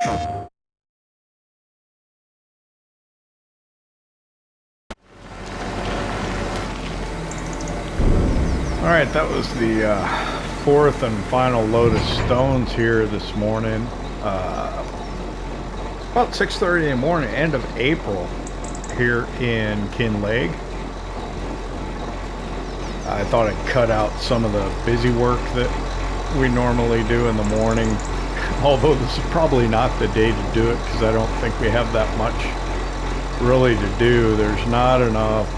Alright, that was the fourth and final load of stones here this morning. About 6:30 in the morning, end of April, here in Kinlaig. I thought I'd cut out some of the busy work that we normally do in the morning, although this is probably not the day to do it because I don't think we have that much really to do. There's not enough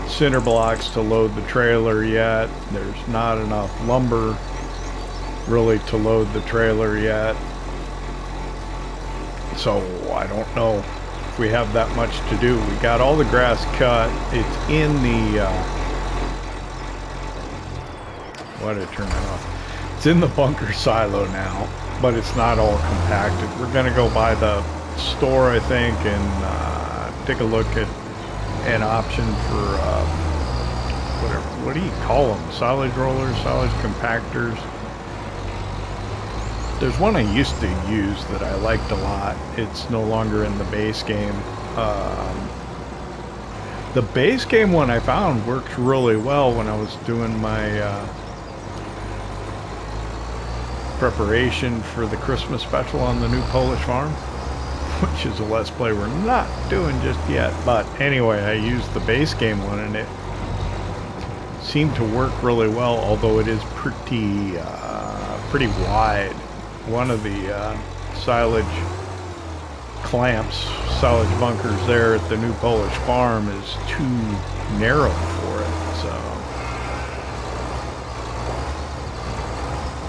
cinder blocks to load the trailer yet. There's not enough lumber really to load the trailer yet. So I don't know if we have that much to do. We got all the grass cut. It's in the why did I turn that off? It's in the bunker silo now, but it's not all compacted. We're gonna go by the store, I think, and take a look at an option for whatever, what do you call them? Silage rollers, silage compactors. There's one I used to use that I liked a lot. It's no longer in the base game. The base game one I found works really well when I was doing my preparation for the Christmas special on the new Polish farm, which is a Let's Play we're not doing just yet. But anyway, I used the base game one and it seemed to work really well, although it is pretty wide. One of the silage clamps, silage bunkers there at the new Polish farm is too narrow for it, so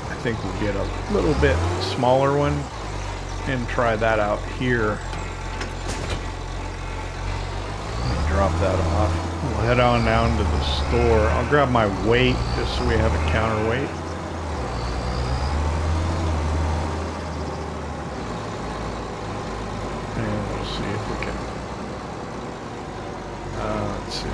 I think we'll get a little bit smaller one and try that out here. Let me drop that off. We'll head on down to the store. I'll grab my weight just so we have a counterweight. And we'll see if we can, let's see.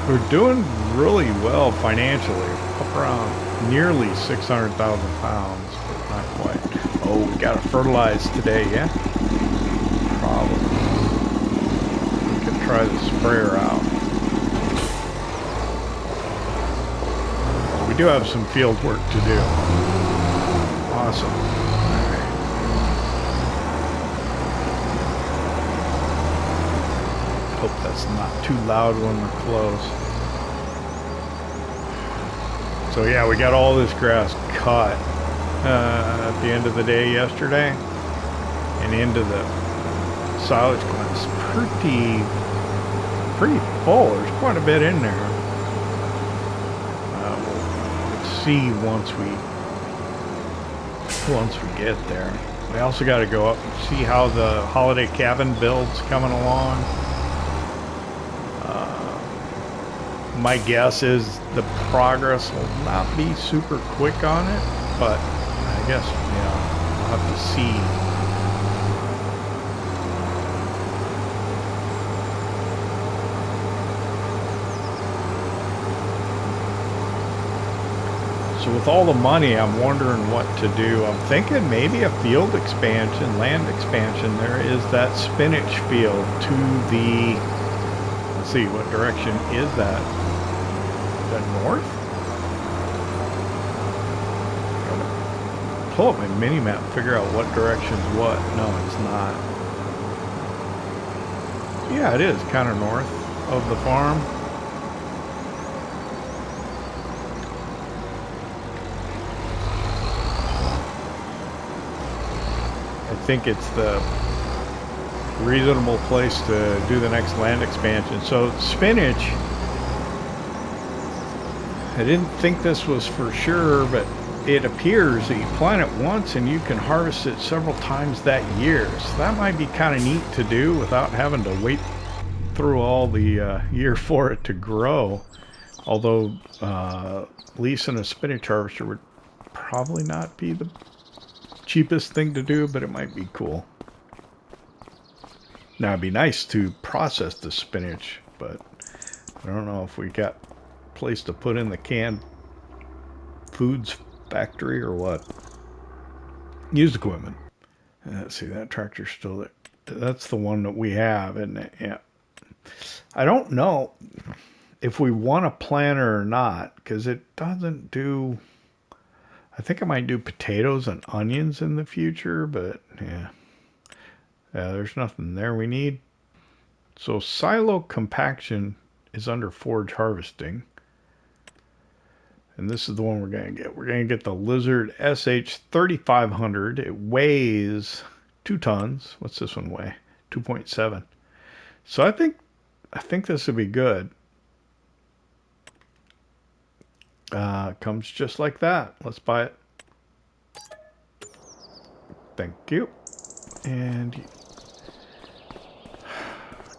We're doing really well financially, up around nearly 600,000 pounds, but not quite. Oh, we got to fertilize today, yeah? Probably. We can try the sprayer out. We do have some field work to do. Awesome. All right. Hope that's not too loud when we're close. So yeah, we got all this grass cut at the end of the day yesterday and into the silage class. Pretty full. There's quite a bit in there. We'll see once we get there. We also got to go up and see how the holiday cabin build's coming along. My guess is the progress will not be super quick on it, but I guess, we'll have to see. So with all the money, I'm wondering what to do. I'm thinking maybe a field expansion, land expansion. There is that spinach field to the, let's see, what direction is that? North? Pull up my mini map and figure out what direction's what. No, it's not. Yeah, it is kind of north of the farm. I think it's the reasonable place to do the next land expansion. So spinach, I didn't think this was for sure, but it appears that you plant it once and you can harvest it several times that year. So that might be kind of neat to do without having to wait through all the year for it to grow. Although leasing a spinach harvester would probably not be the cheapest thing to do, but it might be cool. Now it'd be nice to process the spinach, but I don't know if we got place to put in the canned Foods factory or what? Used equipment. Let's see, that tractor's still there. That's the one that we have, isn't it? Yeah. I don't know if we want a planter or not, because it doesn't do... I think I might do potatoes and onions in the future, but yeah. Yeah, there's nothing there we need. So silo compaction is under forage harvesting. And this is the one we're going to get. We're going to get the Lizard SH3500. It weighs 2 tons. What's this one weigh? 2.7. So I think this would be good. Comes just like that. Let's buy it. Thank you. And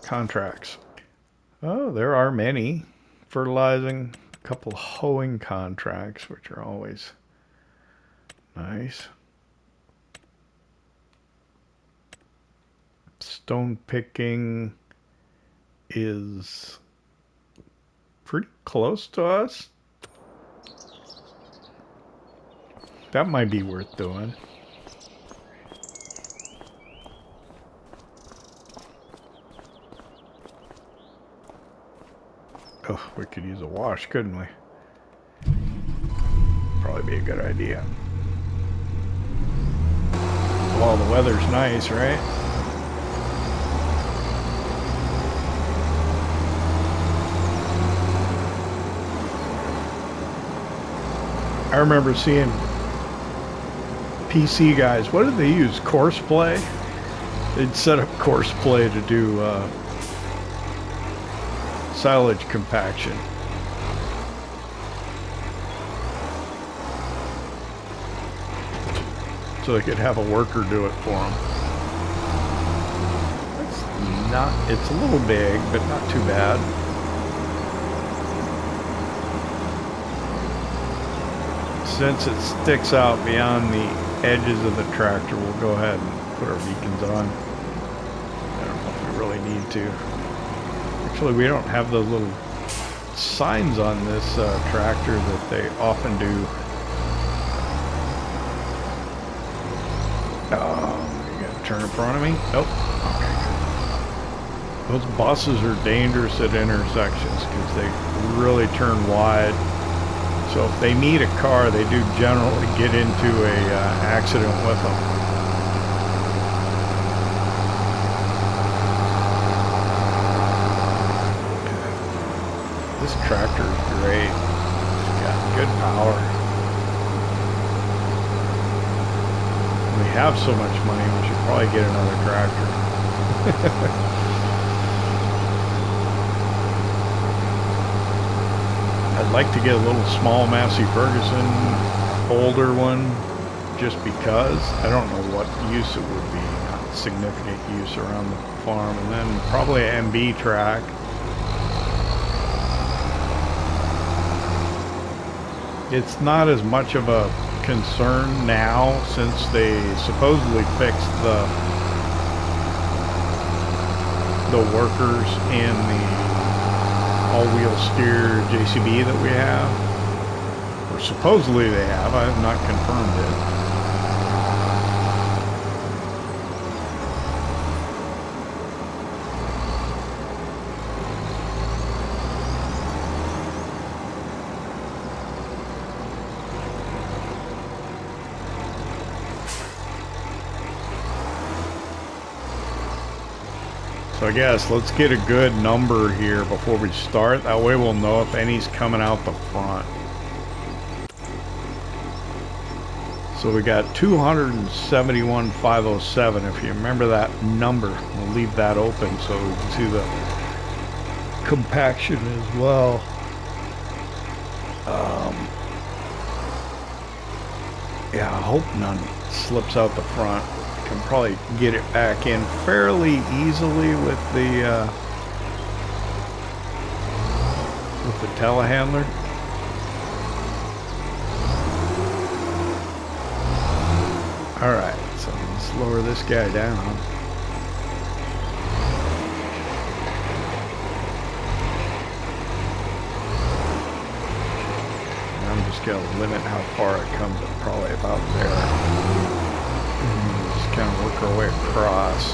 contracts. Oh, there are many. Fertilizing, a couple hoeing contracts, which are always nice. Stone picking is pretty close to us. That might be worth doing. Oh, we could use a wash, couldn't we? Probably be a good idea. Well, the weather's nice, right? I remember seeing PC guys, what did they use? Course play? They'd set up course play to do silage compaction. So they could have a worker do it for them. It's a little big, but not too bad. Since it sticks out beyond the edges of the tractor, we'll go ahead and put our beacons on. I don't know if we really need to. Actually, we don't have those little signs on this tractor that they often do. You gotta turn in front of me? Nope. Okay. Those buses are dangerous at intersections because they really turn wide. So if they meet a car, they do generally get into a accident with them. This tractor is great. It's got good power. We have so much money, we should probably get another tractor. I'd like to get a little small Massey Ferguson, older one, just because. I don't know what use it would be, not significant use around the farm. And then probably an MB track. It's not as much of a concern now since they supposedly fixed the workers in the all-wheel steer JCB that we have. Or supposedly they have. I have not confirmed it. So I guess let's get a good number here before we start. That way we'll know if any's coming out the front. So we got 271,507. If you remember that number, we'll leave that open so we can see the compaction as well. Yeah, I hope none slips out the front. Can probably get it back in fairly easily with the telehandler. All right, so let's lower this guy down. I'm just gotta limit how far it comes up, probably about there. And just kind of work our way across.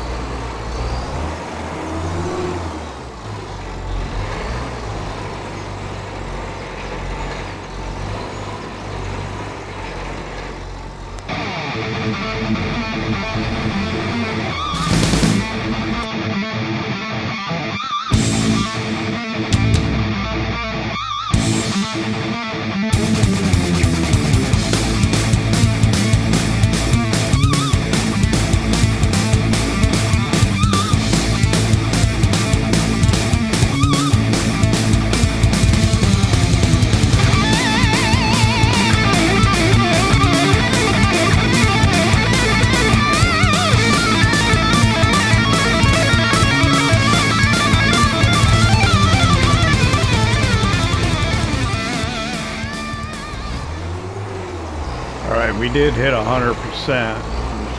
We did hit 100%. Let's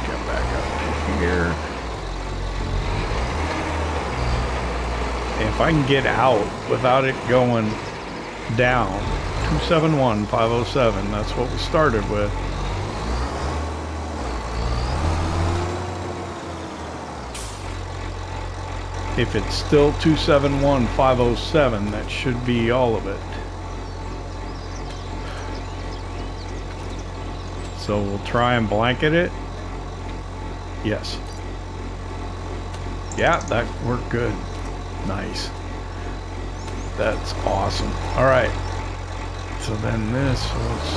get back up to here. If I can get out without it going down, 271,507, that's what we started with. If it's still 271,507, that should be all of it. So we'll try and blanket it. Yes. Yeah, that worked good. Nice. That's awesome. All right. So then this, let's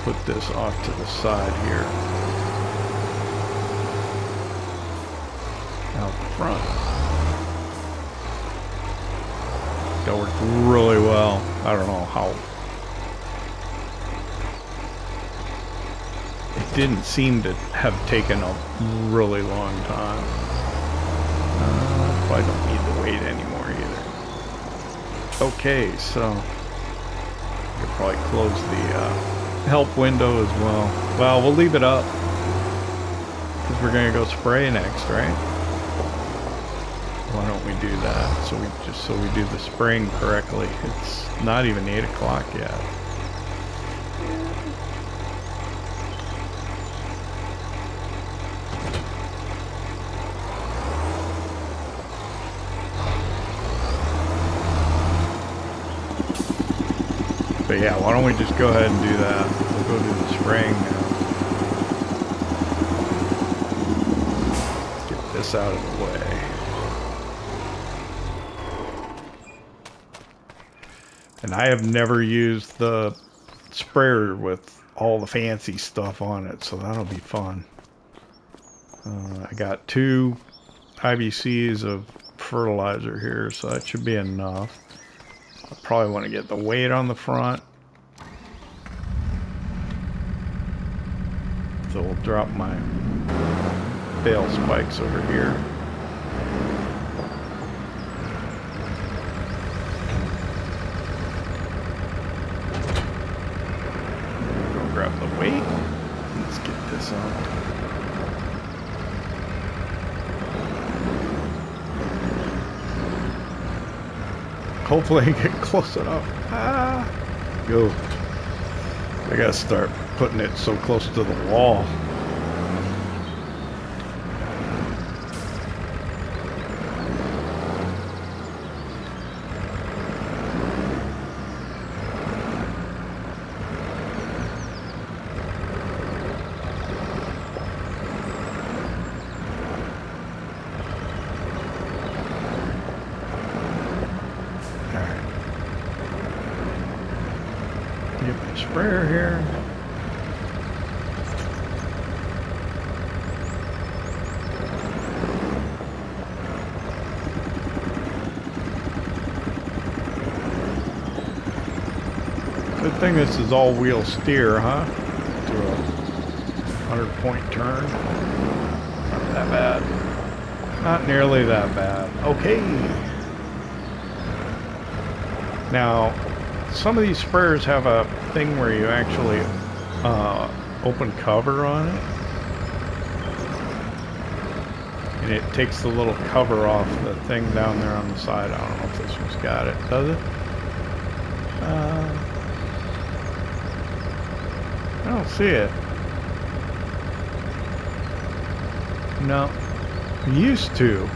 put this off to the side here. Out the front. That worked really well. I don't know how. It didn't seem to have taken a really long time. Probably don't need to wait anymore either. Okay, so I could probably close the help window as well. Well, we'll leave it up because we're gonna go spray next, right? Why don't we do that? So we do the spraying correctly. It's not even 8 o'clock yet. But yeah, why don't we just go ahead and do that? We'll go do the spraying now. Get this out of the way. And I have never used the sprayer with all the fancy stuff on it, so that'll be fun. I got 2 IBCs of fertilizer here, so that should be enough. I probably want to get the weight on the front. So we'll drop my bale spikes over here. Go grab the weight. Let's get this on. Hopefully I get close enough. Go. I gotta start putting it so close to the wall. Sprayer here. Good thing this is all wheel steer, huh? To a 100-point turn. Not that bad. Not nearly that bad. Okay. Now, some of these sprayers have a thing where you actually open cover on it, and it takes the little cover off the thing down there on the side. I don't know if this one's got it. Does it? don't see it. No. Used to.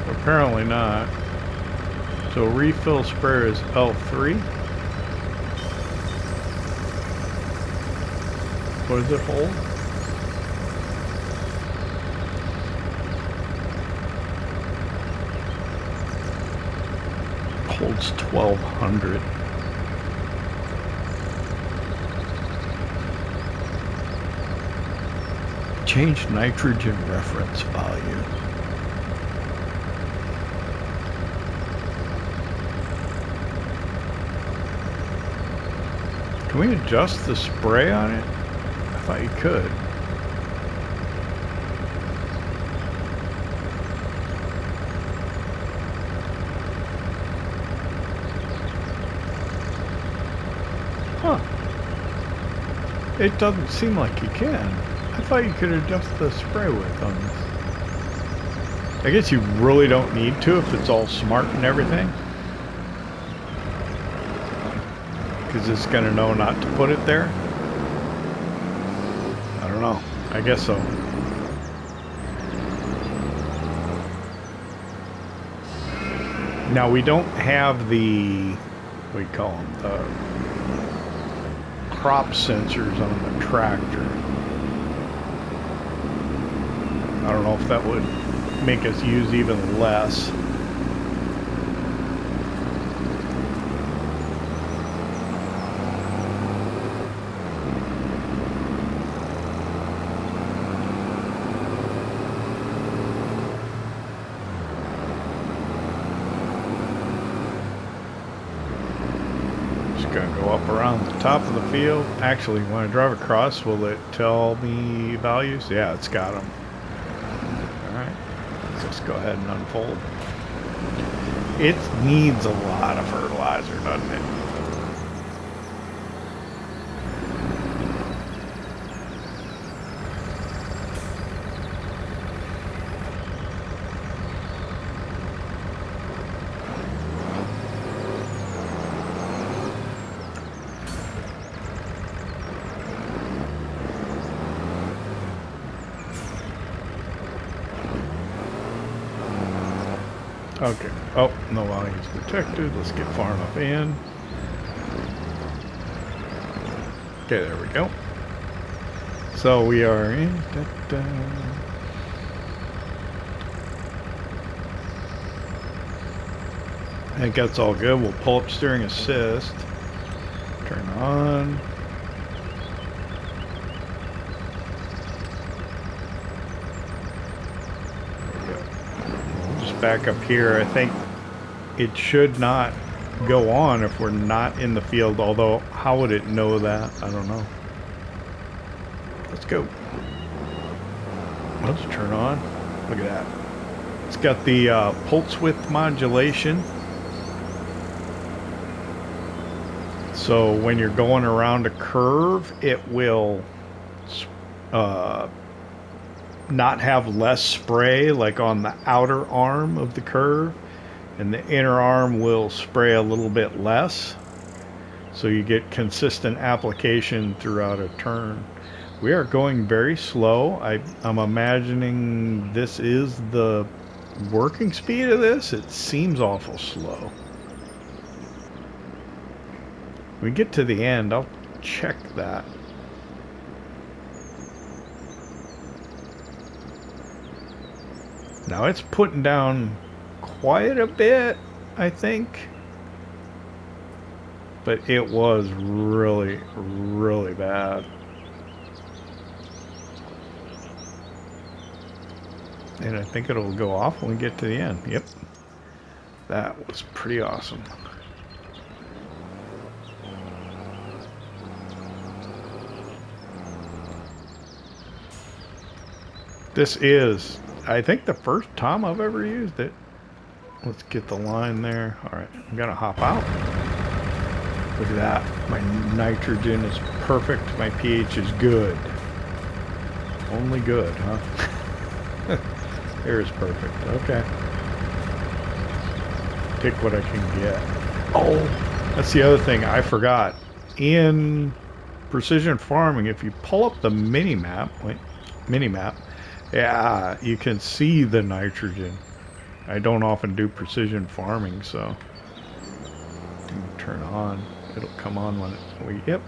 Apparently not. So refill sprayer is L3. What does it hold? Holds 1200. Change nitrogen reference value. Can we adjust the spray on it? I thought you could. Huh. It doesn't seem like you can. I thought you could adjust the spray width on this. I guess you really don't need to if it's all smart and everything. Because it's going to know not to put it there. I don't know. I guess so. Now we don't have the, what do you call them, the crop sensors on the tractor. I don't know if that would make us use even less. Gonna go up around the top of the field. Actually, when I drive across, will it tell me values? Yeah, it's got them. Alright, let's just go ahead and unfold. It needs a lot of fertilizer, doesn't it? Okay. Oh, no values detected. Let's get far enough in. Okay, there we go. So we are in. I think that's all good. We'll pull up steering assist. Turn on. Back up here. I think it should not go on if we're not in the field, although how would it know that? I don't know. Let's go. Let's turn on. Look at that. It's got the pulse width modulation. So when you're going around a curve, it will not have less spray like on the outer arm of the curve, and the inner arm will spray a little bit less, so you get consistent application throughout a turn. We are going very slow. I'm imagining this is the working speed of this. It seems awful slow. When we get to the end, I'll check that. Now it's putting down quite a bit, I think. But it was really, really bad. And I think it'll go off when we get to the end. Yep. That was pretty awesome. This is, I think, the first time I've ever used it. Let's get the line there. All right, I'm gonna hop out. Look at that. My nitrogen is perfect. My pH is good. Only good, huh? Air is perfect. Okay. Take what I can get. Oh, that's the other thing I forgot. in precision farming, if you pull up the mini-map, yeah, you can see the nitrogen. I don't often do precision farming, so turn on. It'll come on when yep.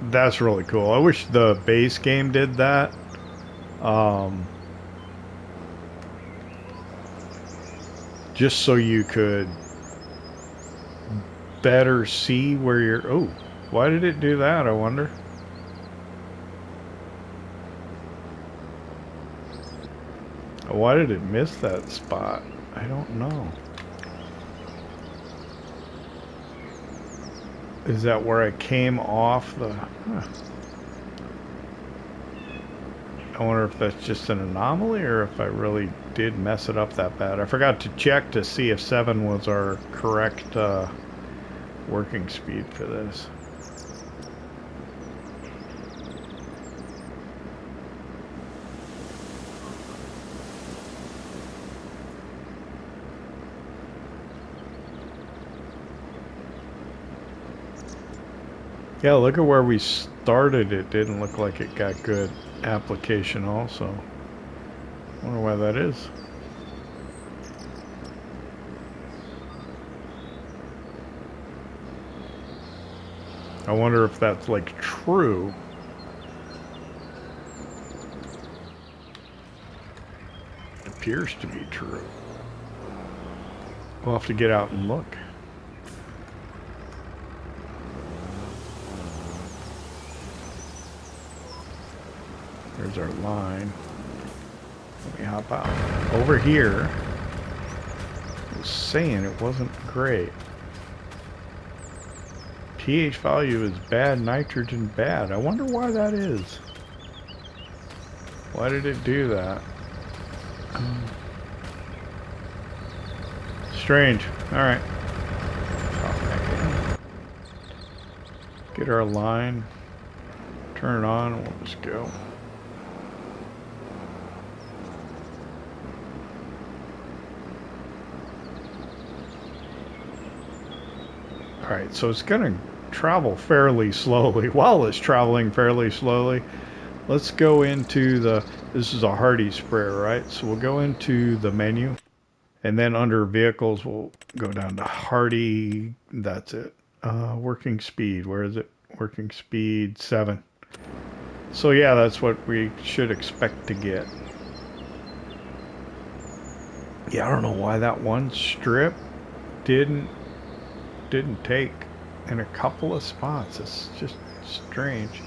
That's really cool. I wish the base game did that. Just so you could better see where you're... Oh, why did it do that, I wonder? Why did it miss that spot? I don't know. Is that where I came off the... Huh. I wonder if that's just an anomaly or if I really did mess it up that bad. I forgot to check to see if 7 was our correct working speed for this. Yeah, look at where we started. It didn't look like it got good application also. I wonder why that is. I wonder if that's like true. It appears to be true. We'll have to get out and look. There's our line. Let me hop out. Over here, I was saying it wasn't great. pH value is bad, nitrogen bad. I wonder why that is. Why did it do that? Strange. Alright. Get our line. Turn it on and we'll just go. Alright, so it's going to travel fairly slowly. While it's traveling fairly slowly, let's go into the... This is a Hardy sprayer, right? So we'll go into the menu. And then under vehicles, we'll go down to Hardy. That's it. Working speed. Where is it? Working speed 7. So yeah, that's what we should expect to get. Yeah, I don't know why that one strip didn't take in a couple of spots. It's just strange.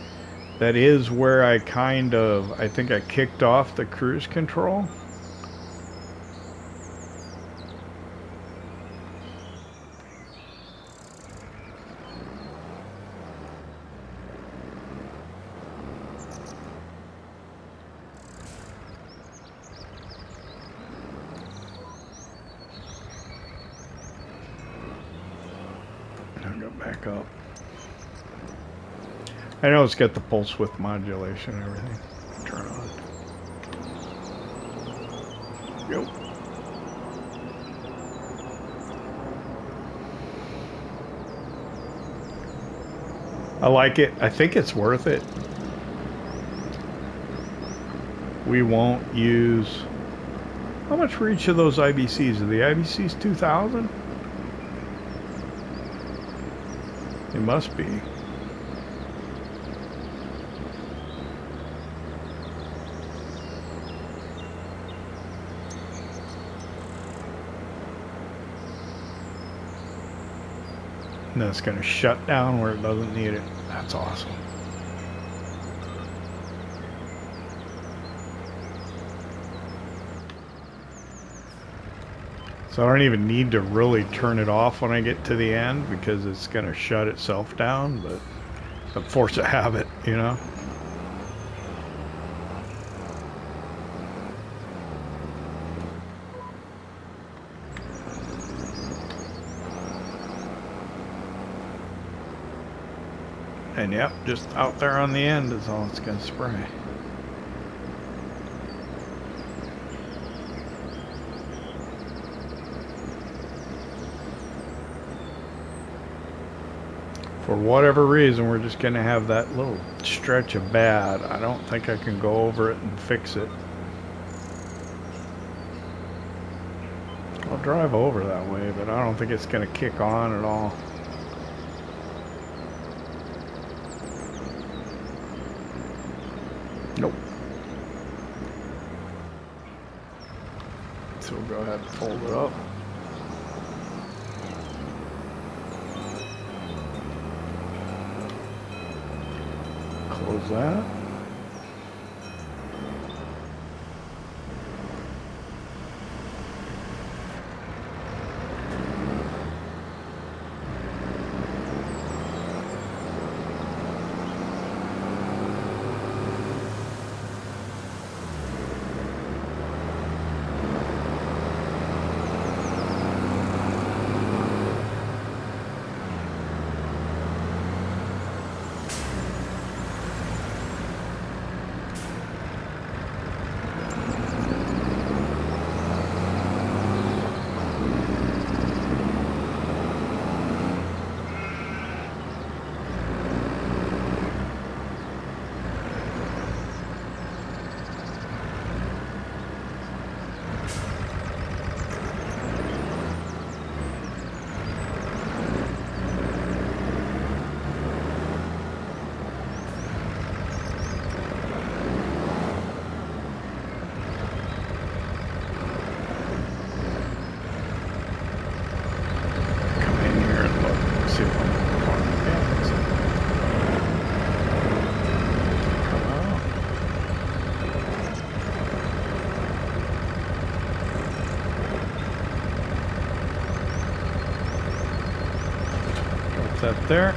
That is where I think I kicked off the cruise control. Back up. I know it's got the pulse width modulation and everything. Turn on. Yep. I like it. I think it's worth it. We won't use... How much for each of those IBCs? Are the IBCs 2,000? It must be. And that's going to shut down where it doesn't need it. That's awesome. So I don't even need to really turn it off when I get to the end because it's going to shut itself down, but a force of habit, you know? And yep, just out there on the end is all it's going to spray. For whatever reason, we're just going to have that little stretch of bad. I don't think I can go over it and fix it. I'll drive over that way, but I don't think it's going to kick on at all. Nope. So we'll go ahead and fold it up. Close that. That there.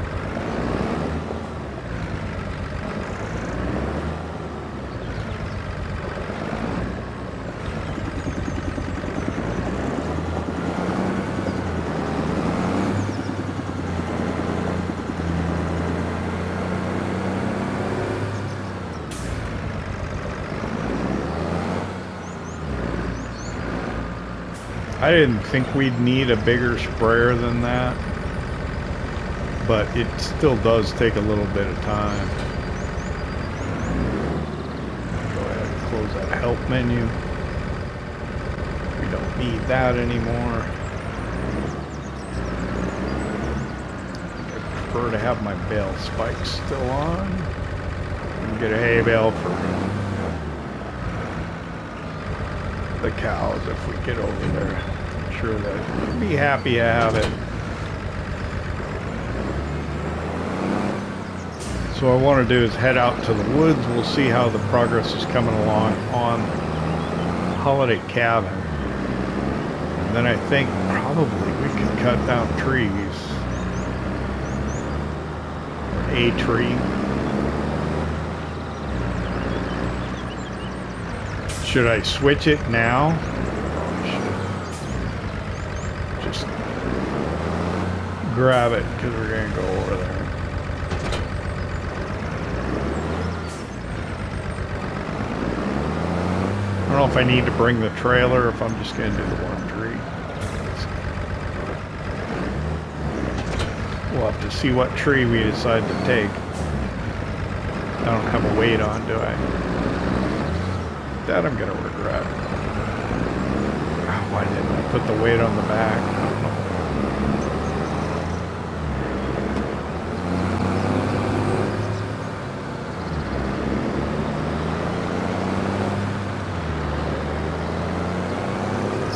I didn't think we'd need a bigger sprayer than that, but it still does take a little bit of time. Go ahead and close that help menu. We don't need that anymore. I prefer to have my bale spikes still on. And get a hay bale for the cows if we get over there. I'm sure they'll be happy to have it. So what I want to do is head out to the woods. We'll see how the progress is coming along on holiday calving. And then I think probably we can cut down trees. Or a tree. Should I switch it now? Just grab it because we're going to go over there. I don't know if I need to bring the trailer or if I'm just going to do the one tree. We'll have to see what tree we decide to take. I don't have a weight on, do I? That I'm going to regret. Why didn't I put the weight on the back? I don't know.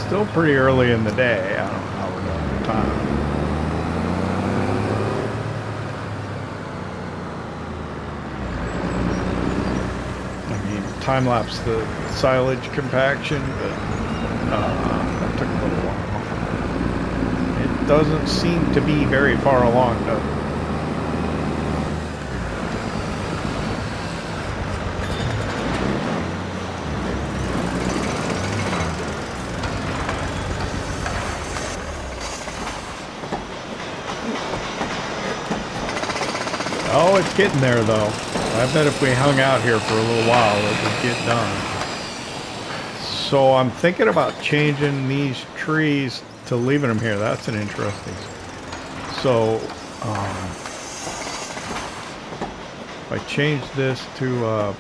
Still pretty early in the day. I don't know how we're doing the time. I mean, time-lapse the silage compaction, but that took a little while. It doesn't seem to be very far along, though. Oh, it's getting there, though. I bet if we hung out here for a little while, it would get done. So I'm thinking about changing these trees to leaving them here. That's an interesting. So If I change this to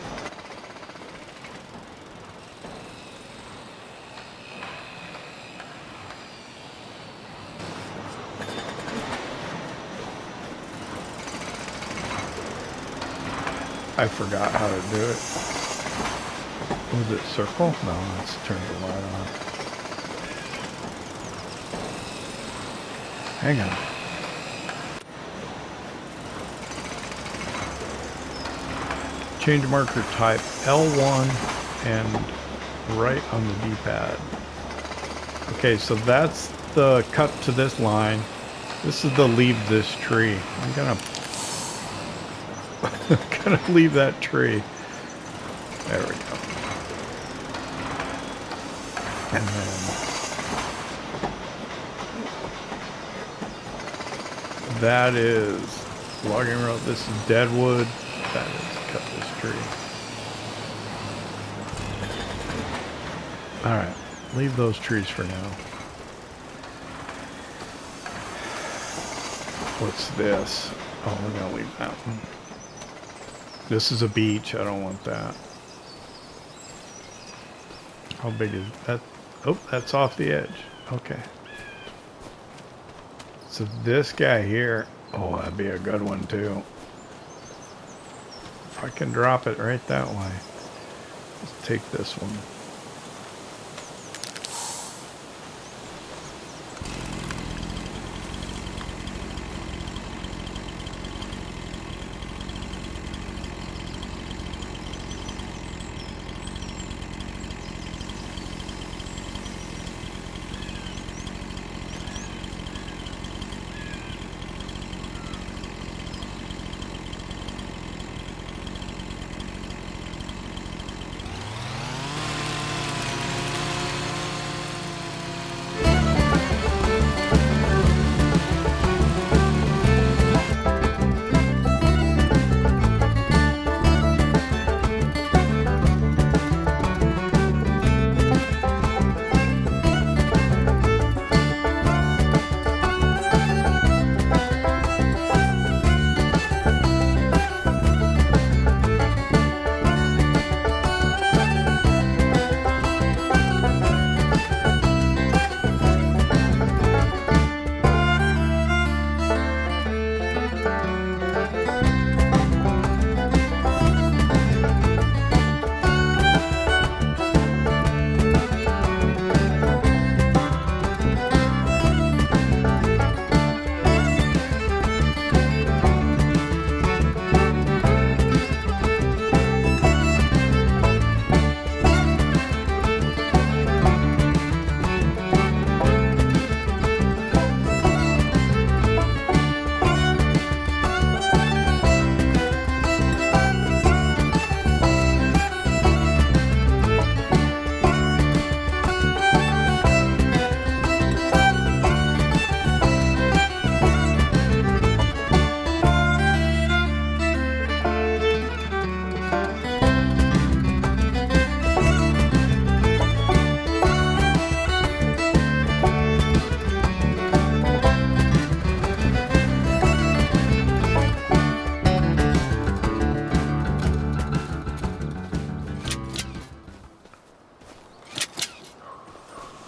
I forgot how to do it. Was it circle? No, let's turn the light on. Hang on. Change marker type L1 and right on the D-pad. Okay, so that's the cut to this line. This is the leave this tree. I'm gonna leave that tree. There we go. And then that is logging road. This is deadwood. That is cut this tree. All right, leave those trees for now. What's this? Oh, we're gonna leave that one. This is a beach. I don't want that. How big is that? Oh, that's off the edge. Okay. So this guy here, oh, that'd be a good one too. If I can drop it right that way. Let's take this one.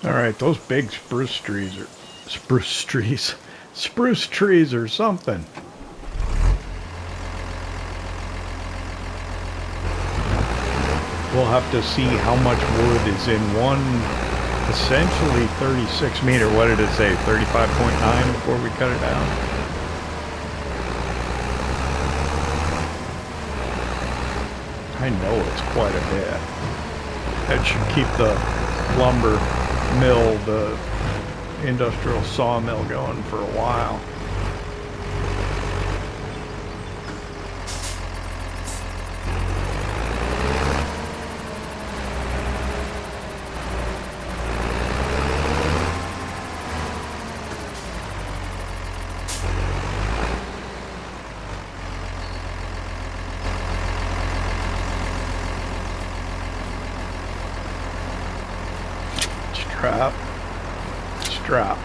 Alright, those big spruce trees are something. We'll have to see how much wood is in one, essentially 36 meter, what did it say, 35.9 before we cut it down? I know it's quite a bit. That should keep the lumber mill, the industrial sawmill going for a while. Strap.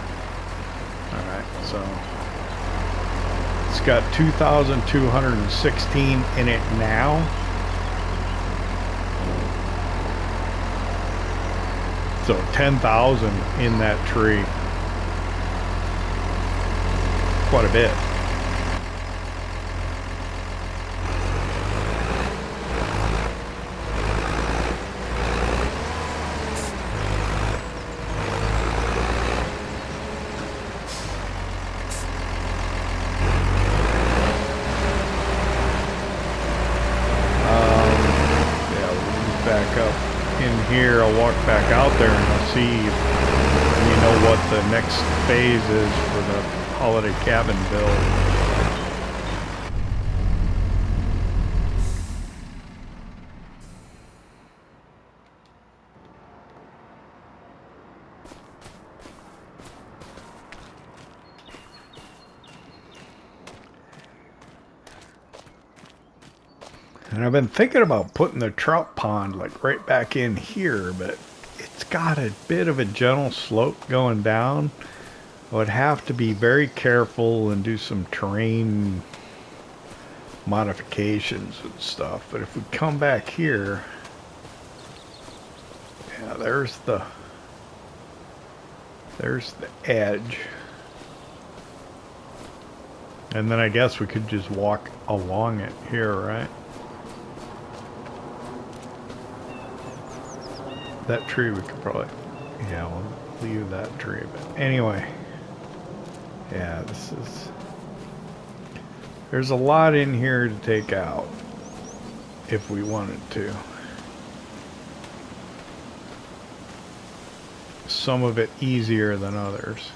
Alright, so It's got 2,216 in it now. So 10,000 in that tree. Quite a bit. Here, I'll walk back out there and I'll see, you know, what the next phase is for the holiday cabin build. And I've been thinking about putting the trout pond like right back in here, but it's got a bit of a gentle slope going down. I would have to be very careful and do some terrain modifications and stuff. But if we come back here, yeah, there's the edge. And then I guess we could just walk along it here, right? That tree we could probably, yeah, we'll leave that tree. But anyway, yeah, there's a lot in here to take out if we wanted to. Some of it easier than others.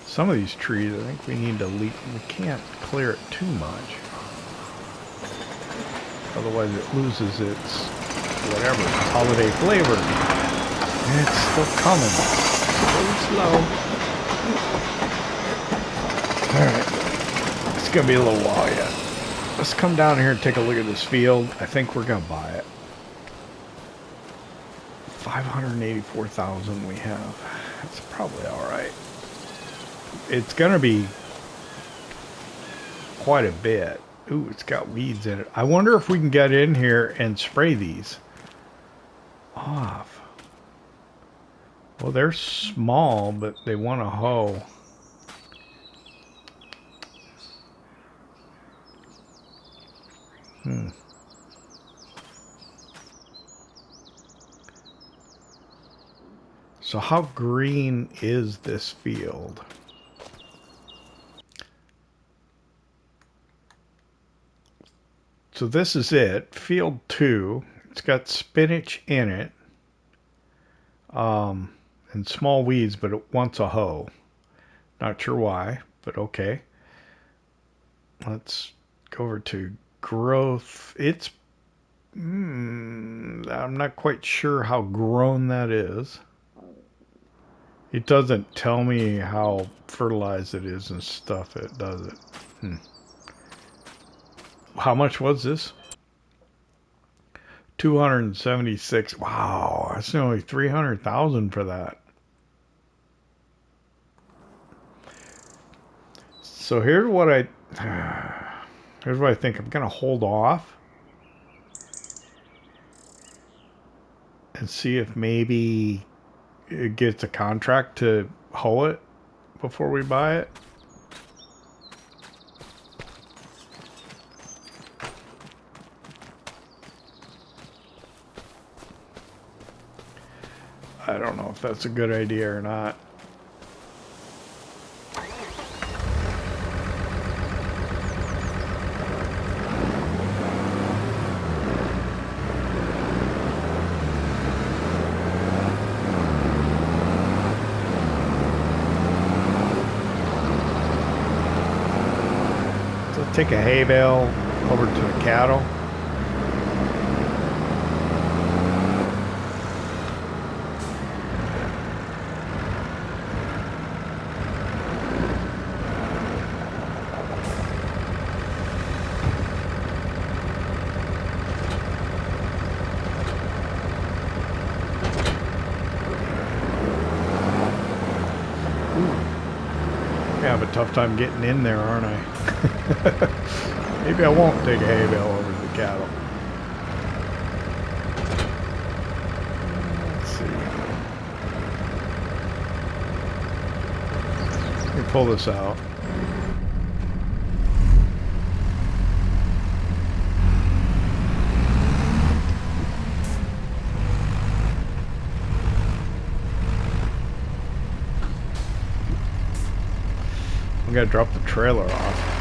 Some of these trees, I think we need to we can't clear it too much. Otherwise it loses its whatever holiday flavor. And it's still coming. So slow. Alright. It's gonna be a little while yet. Let's come down here and take a look at this field. I think we're gonna buy it. 584,000 we have. That's probably alright. It's gonna be quite a bit. Ooh, it's got weeds in it. I wonder if we can get in here and spray these off. Well, they're small, but they want a hoe. So how green is this field? So this is it, field 2. It's got spinach in it, and small weeds, but it wants a hoe. Not sure why, but okay. Let's go over to growth. It's, I'm not quite sure how grown that is. It doesn't tell me how fertilized it is and stuff, it does it. How much was this? 276. Wow, that's only 300,000 for that. So here's what I think. I'm gonna hold off and see if maybe it gets a contract to hoe it before we buy it. I don't know if that's a good idea or not. So take a hay bale over to the cattle. have a tough time getting in there, aren't I? Maybe I won't take a hay bale over to the cattle. Let's see. Let me pull this out. I'm gonna drop the trailer off.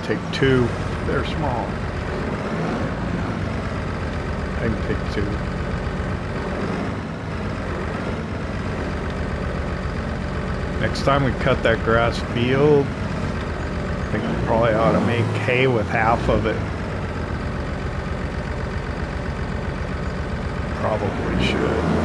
Take two. They're small. I can take two. Next time we cut that grass field, I think we probably ought to make hay with half of it. Probably should.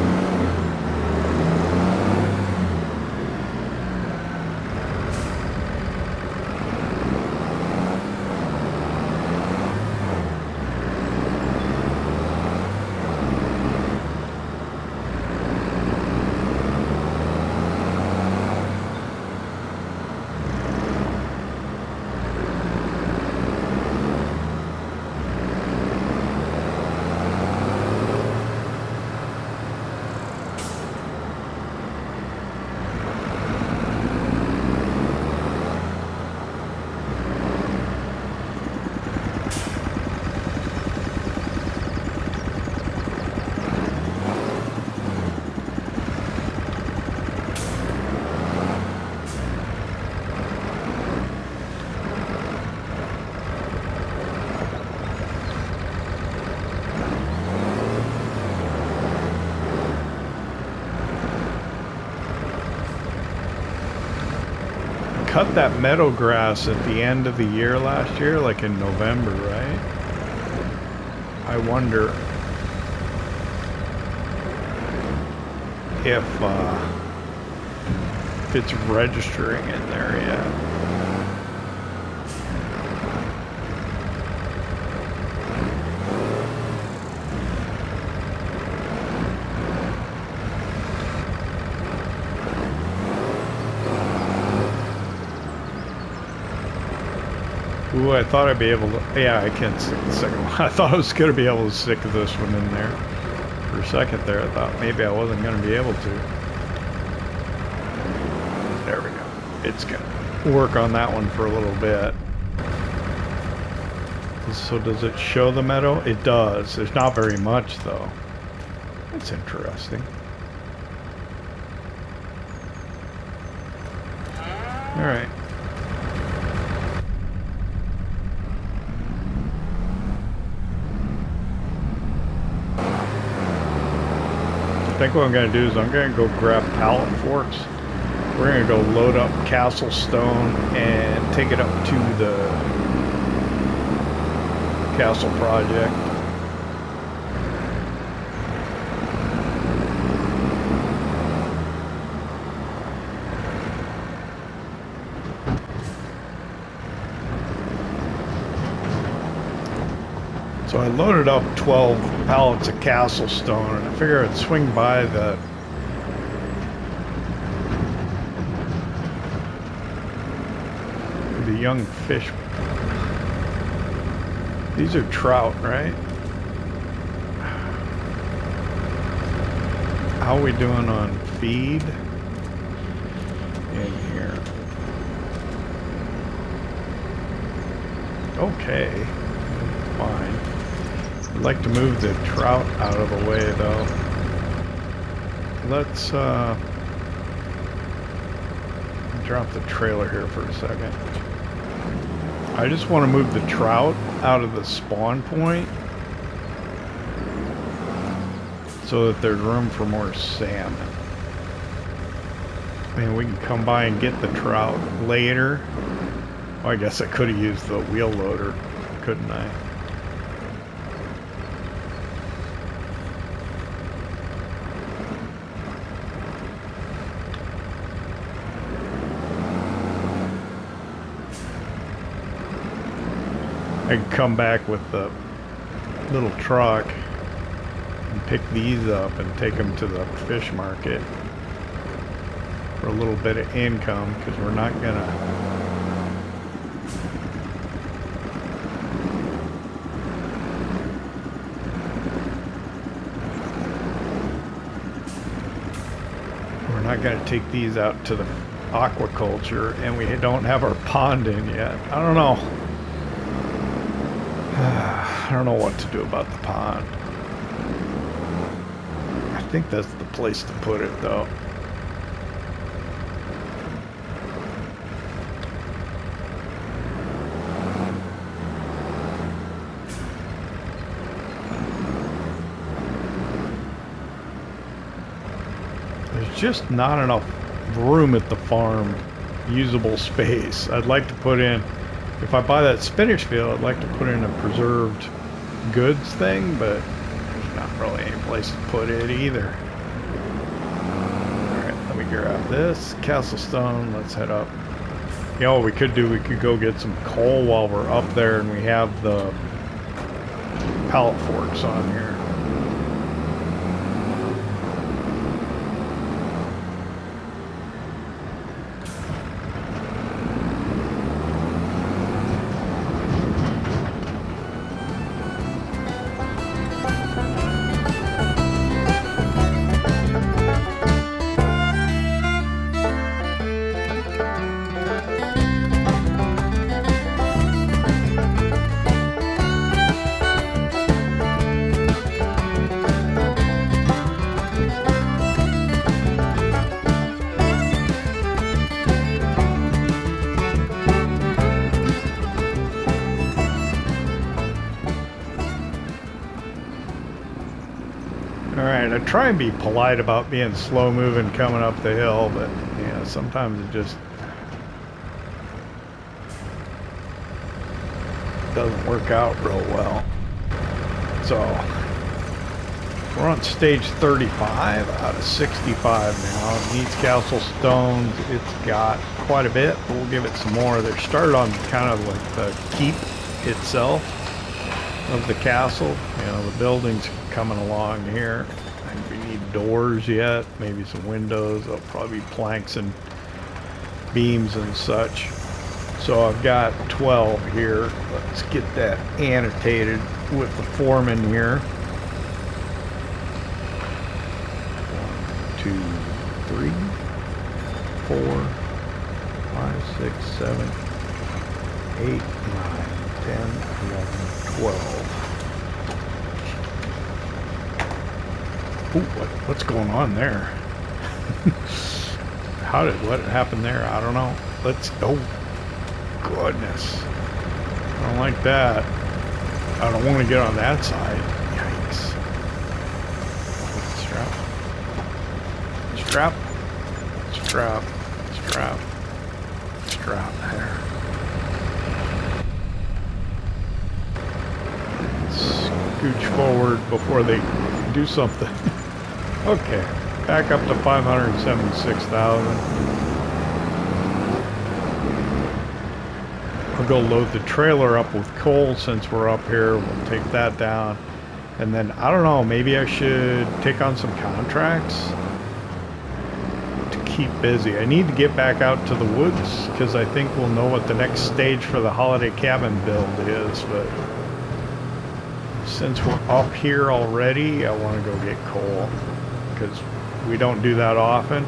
Cut that meadow grass at the end of the year last year, like in November, right? I wonder if it's registering in there yet. Ooh, I thought I'd be able to... Yeah, I can't stick the second one. I thought I was going to be able to stick this one in there. For a second there, I thought maybe I wasn't going to be able to. There we go. It's going to work on that one for a little bit. So does it show the meadow? It does. There's not very much, though. That's interesting. All right. I think what I'm going to do is I'm going to go grab pallet forks. We're going to go load up Castle Stone and take it up to the Castle Project. So I loaded up 12 pallets of Castle Stone, and I figure I'd swing by the young fish. These are trout, right? How are we doing on feed in here? Okay, fine. I'd like to move the trout out of the way, though. Let's drop the trailer here for a second. I just want to move the trout out of the spawn point so that there's room for more salmon. I mean, we can come by and get the trout later, Well, I guess I could have used the wheel loader, couldn't I? I could come back with the little truck and pick these up and take them to the fish market for a little bit of income, because we're not gonna take these out to the aquaculture, and we don't have our pond in yet. I don't know. I don't know what to do about the pond. I think that's the place to put it, though. Just not enough room at the farm, usable space. I'd like to put in, if I buy that spinach field, I'd like to put in a preserved goods thing, but there's not really any place to put it either. Alright, let me grab this castle stone. Let's head up. You know what we could do? We could go get some coal while we're up there, and we have the pallet forks on here. Alright, I try and be polite about being slow moving coming up the hill, but yeah, sometimes it just doesn't work out real well. So we're on stage 35 out of 65 now. It needs castle stones. It's got quite a bit, but we'll give it some more. They're started on kind of like the keep itself of the castle. You know, the building's coming along here. I think we need doors yet, maybe some windows. There'll probably be planks and beams and such. So I've got 12 here. Let's get that annotated with the foreman here. 1, 2, 3, 4, 5, 6, 7, 8, 9, 10, 11, 12. Ooh, what's going on there? What happened there? I don't know. Oh, goodness. I don't like that. I don't want to get on that side. Yikes. Strap. There. Scooch forward before they do something. Okay, back up to 576,000. I'll go load the trailer up with coal since we're up here. We'll take that down. And then, I don't know, maybe I should take on some contracts to keep busy. I need to get back out to the woods because I think we'll know what the next stage for the holiday cabin build is. But since we're up here already, I want to go get coal because we don't do that often.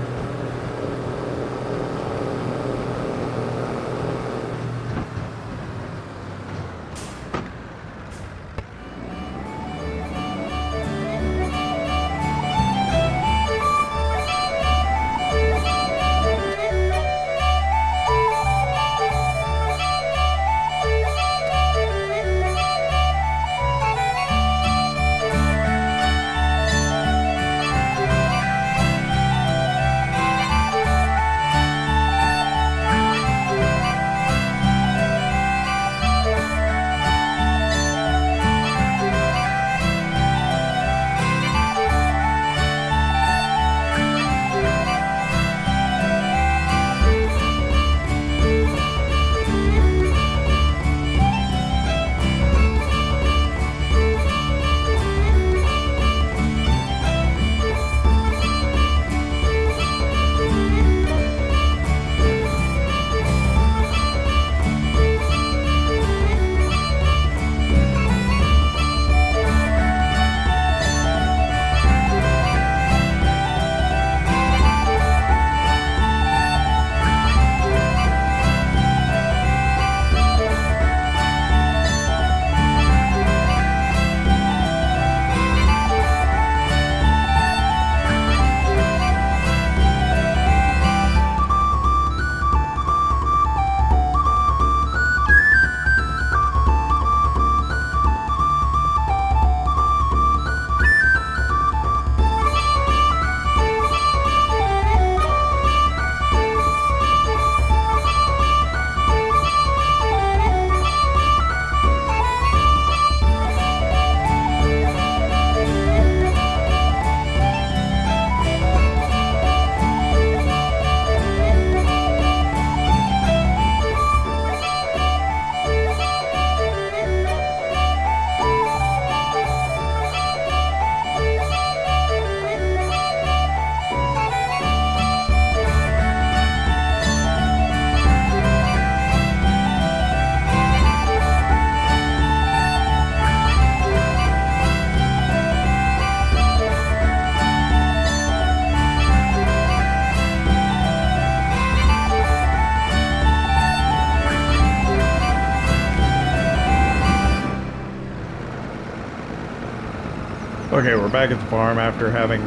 Okay, we're back at the farm after having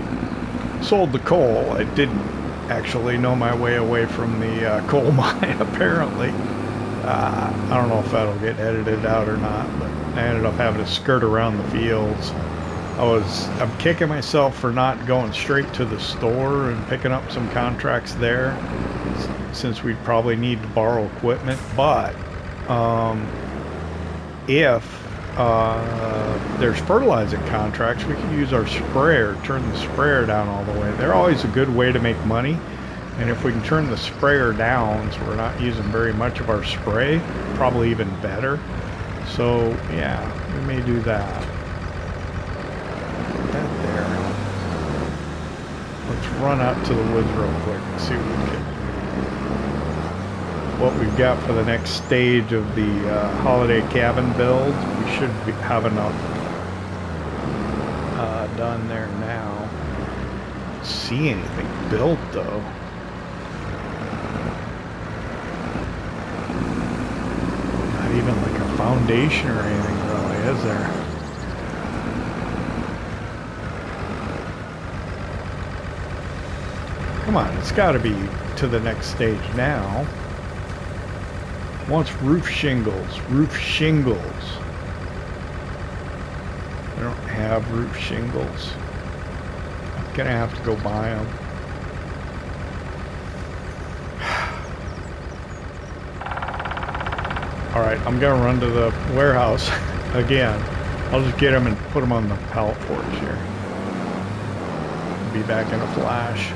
sold the coal. I didn't actually know my way away from the coal mine, apparently. I don't know if that'll get edited out or not, but I ended up having to skirt around the fields. I'm kicking myself for not going straight to the store and picking up some contracts there, since we'd probably need to borrow equipment. But if there's fertilizing contracts, we could use our sprayer, turn the sprayer down all the way. They're always a good way to make money, and if we can turn the sprayer down so we're not using very much of our spray, probably even better. So yeah, we may do that. Put that there. Let's run out to the woods real quick and see what we've got for the next stage of the holiday cabin build. We should have enough done there now. Don't see anything built though. Not even like a foundation or anything really, is there? Come on, it's got to be to the next stage now. Wants roof shingles. Roof shingles. I don't have roof shingles. I'm gonna have to go buy them. Alright, I'm gonna run to the warehouse again. I'll just get them and put them on the pallet forks here. Be back in a flash.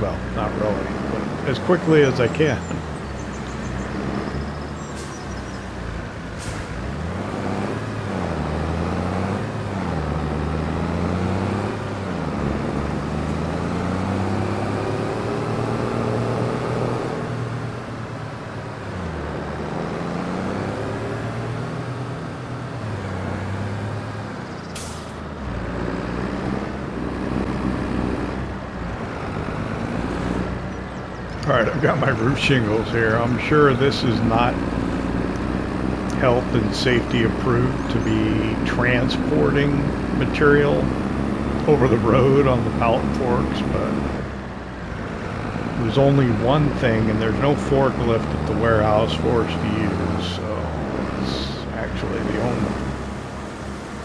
Well, not really, but as quickly as I can. Alright, I've got my roof shingles here. I'm sure this is not health and safety approved to be transporting material over the road on the pallet forks, but there's only one thing, and there's no forklift at the warehouse for us to use, so it's actually the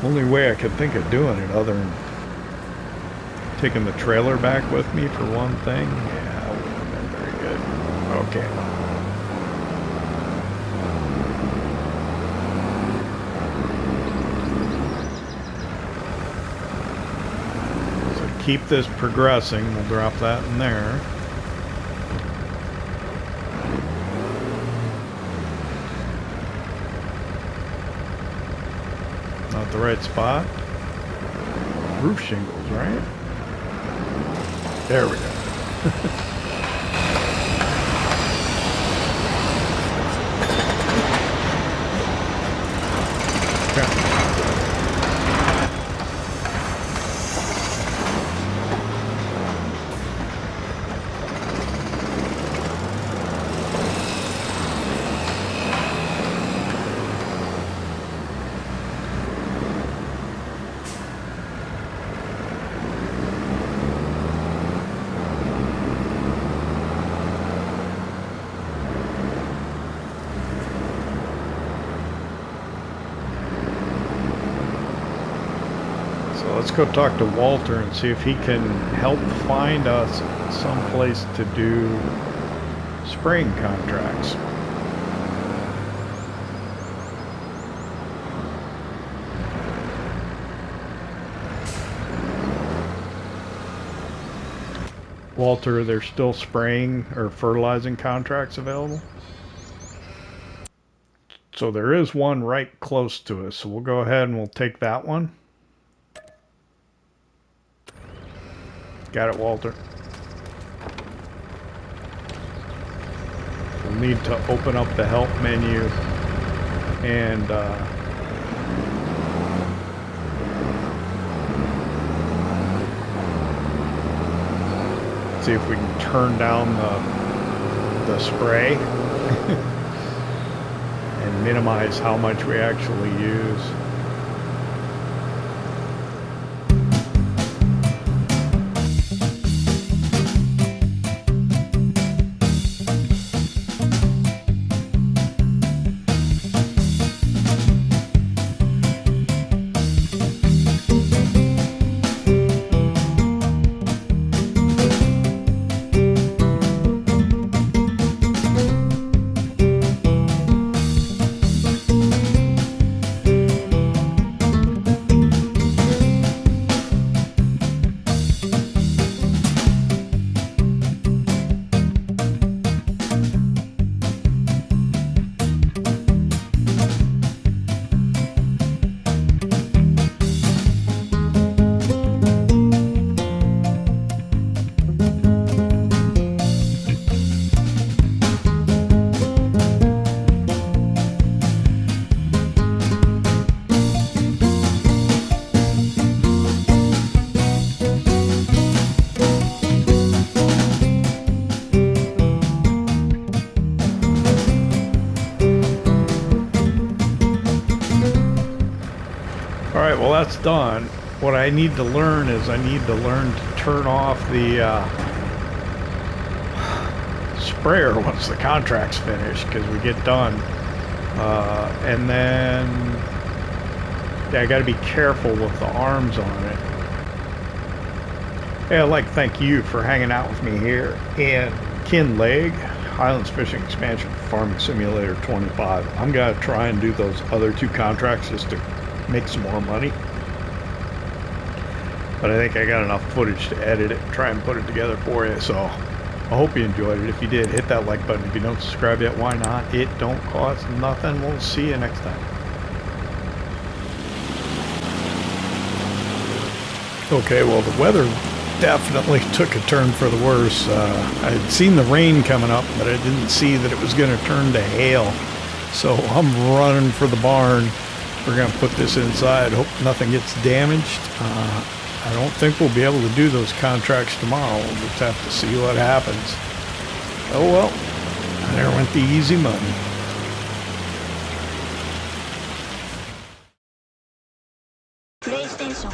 only way I could think of doing it, other than taking the trailer back with me for one thing. Yeah. Okay. So keep this progressing. We'll drop that in there. Not the right spot. Roof shingles, right? There we go. Let's go talk to Walter and see if he can help find us some place to do spraying contracts. Walter, there's still spraying or fertilizing contracts available? So there is one right close to us, so we'll go ahead and we'll take that one. Got it, Walter. We'll need to open up the help menu and see if we can turn down the spray and minimize how much we actually use. well, that's done. What I need to learn is I need to learn to turn off the sprayer once the contract's finished, because we get done. And then yeah, I got to be careful with the arms on it. Hey, I'd like to thank you for hanging out with me here in Kinlaig, Highlands Fishing Expansion Farming Simulator 25. I'm going to try and do those other 2 contracts just to make some more money. But I think I got enough footage to edit it and try and put it together for you. So I hope you enjoyed it. If you did, hit that like button. If you don't subscribe yet, why not? It don't cost nothing. We'll see you next time. Okay, well, the weather definitely took a turn for the worse. I had seen the rain coming up, but I didn't see that it was going to turn to hail. So I'm running for the barn. We're going to put this inside. Hope nothing gets damaged. I don't think we'll be able to do those contracts tomorrow. We'll just have to see what happens. Oh well, there went the easy money. PlayStation